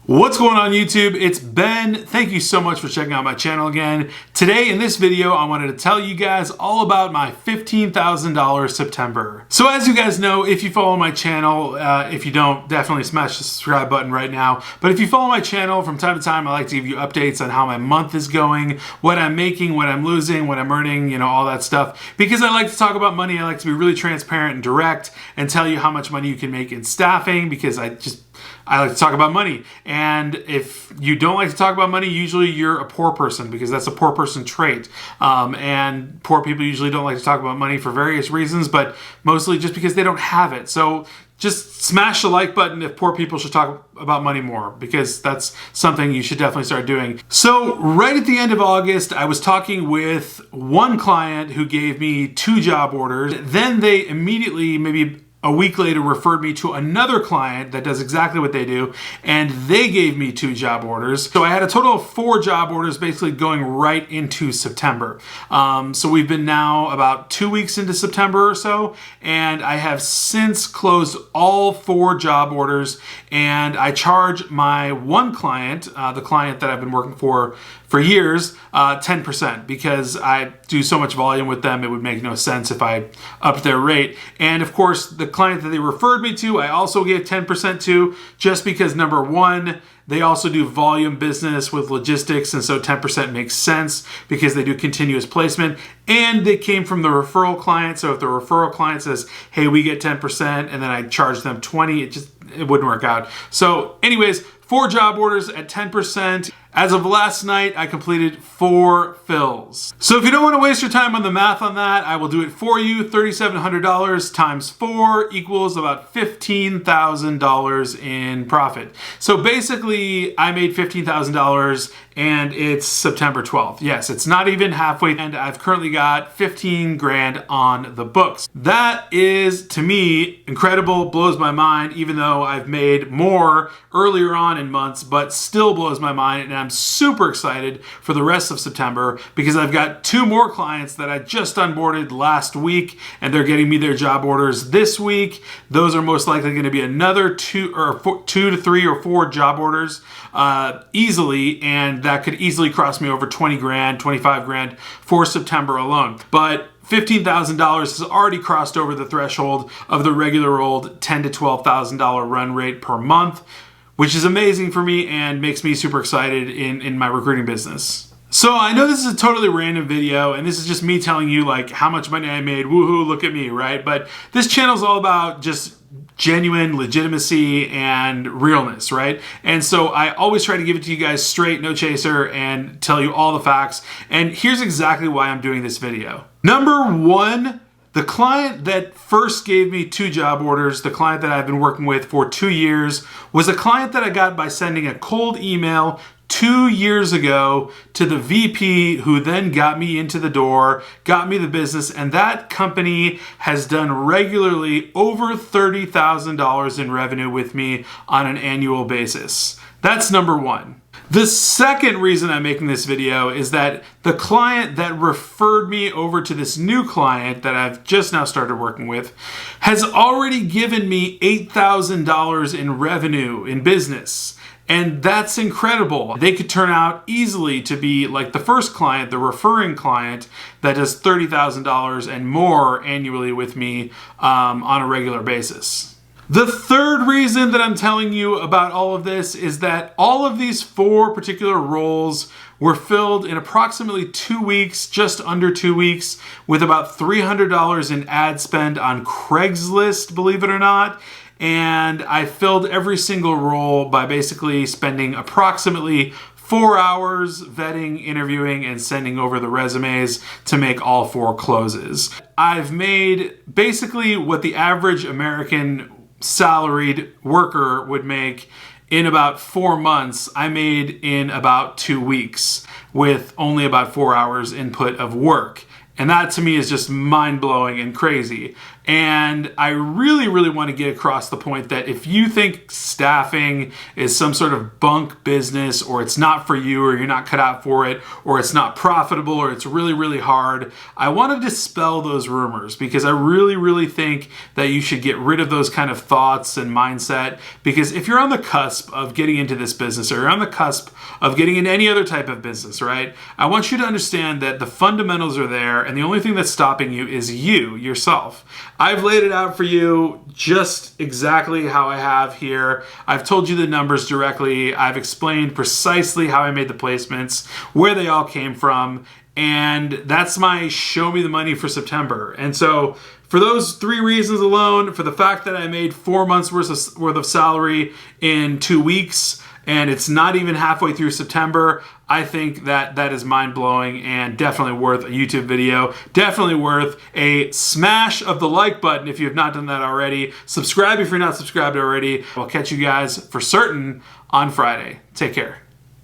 What's going on YouTube? It's Ben. Thank you so much for checking out my channel again. Today in this video, I wanted to tell you guys all about my $15,000 September. So as you guys know, if you follow my channel, if you don't, definitely smash the subscribe button right now. But if you follow my channel from time to time, I like to give you updates on how my month is going, what I'm making, what I'm losing, what I'm earning, you know, all that stuff. Because I like to talk about money, I like to be really transparent and direct and tell you how much money you can make in staffing because I like to talk about money. And if you don't like to talk about money, usually you're a poor person because that's a poor person trait. And poor people usually don't like to talk about money for various reasons, but mostly just because they don't have it. So just smash the like button if poor people should talk about money more, because that's something you should definitely start doing. So right at the end of August, I was talking with one client who gave me 2 job orders. Then they immediately, maybe a week later, referred me to another client that does exactly what they do, and they gave me 2 job orders. So I had a total of 4 job orders basically going right into September. So we've been now about 2 weeks into September or so, and I have since closed all 4 job orders, and I charge my one client, the client that I've been working for years, 10%, because I do so much volume with them, it would make no sense if I upped their rate. And of course, the client that they referred me to, I also gave 10% to, just because number one, they also do volume business with logistics, and so 10% makes sense because they do continuous placement, and they came from the referral client. So if the referral client says, hey, we get 10%, and then I charge them 20, it wouldn't work out. So anyways, 4 job orders at 10%. As of last night, I completed 4 fills. So if you don't want to waste your time on the math on that, I will do it for you. $3,700 times 4 equals about $15,000 in profit. So basically, I made $15,000 and it's September 12th. Yes, it's not even halfway, and I've currently got 15 grand on the books. That is, to me, incredible, blows my mind, even though I've made more earlier on in months, but still blows my mind. And I'm super excited for the rest of September because I've got 2 more clients that I just onboarded last week, and they're getting me their job orders this week. Those are most likely going to be another 2 to 3 or 4 job orders easily, and that could easily cross me over 20 grand, 25 grand for September alone. But $15,000 has already crossed over the threshold of the regular old $10,000 to $12,000 run rate per month, which is amazing for me and makes me super excited in my recruiting business. So I know this is a totally random video, and this is just me telling you like how much money I made, woohoo, look at me, right? But this channel is all about just genuine legitimacy and realness, right? And so I always try to give it to you guys straight, no chaser, and tell you all the facts. And here's exactly why I'm doing this video. Number 1, the client that first gave me 2 job orders, the client that I've been working with for 2 years, was a client that I got by sending a cold email 2 years ago to the VP, who then got me into the door, got me the business, and that company has done regularly over $30,000 in revenue with me on an annual basis. That's number 1. The second reason I'm making this video is that the client that referred me over to this new client that I've just now started working with has already given me $8,000 in revenue in business. And that's incredible. They could turn out easily to be like the first client, the referring client that does $30,000 and more annually with me on a regular basis. The third reason that I'm telling you about all of this is that all of these 4 particular roles were filled in approximately 2 weeks, just under 2 weeks, with about $300 in ad spend on Craigslist, believe it or not. And I filled every single role by basically spending approximately 4 hours vetting, interviewing, and sending over the resumes to make all 4 closes. I've made basically what the average American salaried worker would make in about 4 months. I made in about 2 weeks with only about 4 hours input of work. And that to me is just mind-blowing and crazy. And I really, really want to get across the point that if you think staffing is some sort of bunk business, or it's not for you, or you're not cut out for it, or it's not profitable, or it's really, really hard, I want to dispel those rumors, because I really, really think that you should get rid of those kind of thoughts and mindset. Because if you're on the cusp of getting into this business, or you're on the cusp of getting into any other type of business, right? I want you to understand that the fundamentals are there, and the only thing that's stopping you is you, yourself. I've laid it out for you just exactly how I have here. I've told you the numbers directly. I've explained precisely how I made the placements, where they all came from, and that's my show me the money for September. And so for those 3 reasons alone, for the fact that I made 4 months worth of salary in 2 weeks, and it's not even halfway through September, I think that that is mind-blowing and definitely worth a YouTube video. Definitely worth a smash of the like button if you have not done that already. Subscribe if you're not subscribed already. I'll catch you guys for certain on Friday. Take care.